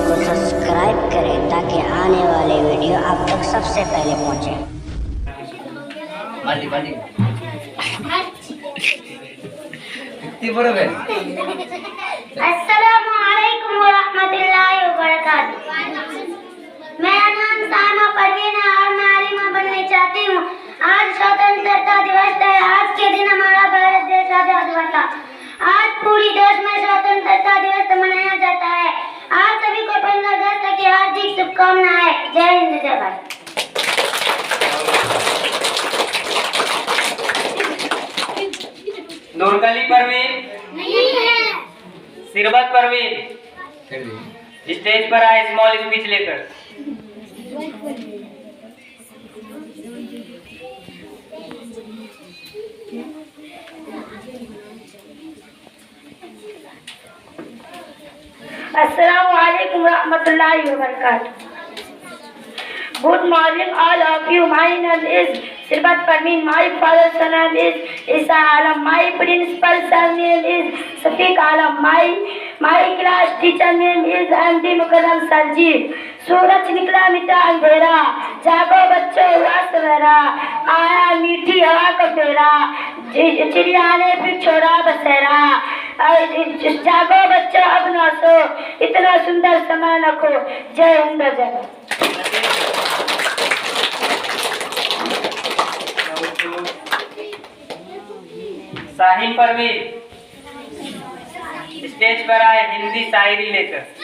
को सब्सक्राइब करें ताकि आने वाले वीडियो आप तक सबसे पहले पहुंचे। अस्सलामु अलैकुम व रहमतुल्लाहि व बरकातुहू। मेरा नाम सामा परवीन है और मैं आलिमा बनना चाहती हूँ। आज स्वतंत्रता दिवस है। आज के दिन हमारा भारत देश आजाद हुआ था। आज पूरी देश में स्वतंत्रता दिवस मनाया जाता है। आप सभी को 15 अगस्त की हार्दिक शुभकामनाएं। जय हिंद जय भारत। नूरकली परवीन नहीं है। सिरबत परवीन स्टेज पर आए स्मॉल स्पीच लेकर। अस्सलामु अलैकुम व रहमतुल्लाहि व बरकातुहू। Good morning all of you. My name is Sirbat Parveen. My father's name is Isa Alam. My principal name is Safiq Alam. My class teacher name is MD Mukarram Sarji. सूरज निकला मिटा अंधेरा, जागो बच्चों हुआ सवेरा, आया मीठी हवा का फेरा, चिड़िया ने फिर छोड़ा बसेरा। जागो बच्चों अब ना सो, इतना सुंदर समय न खो। जय हिंद जय भारत। साहिल परवीन स्टेज पर आए हिंदी शायरी लेकर।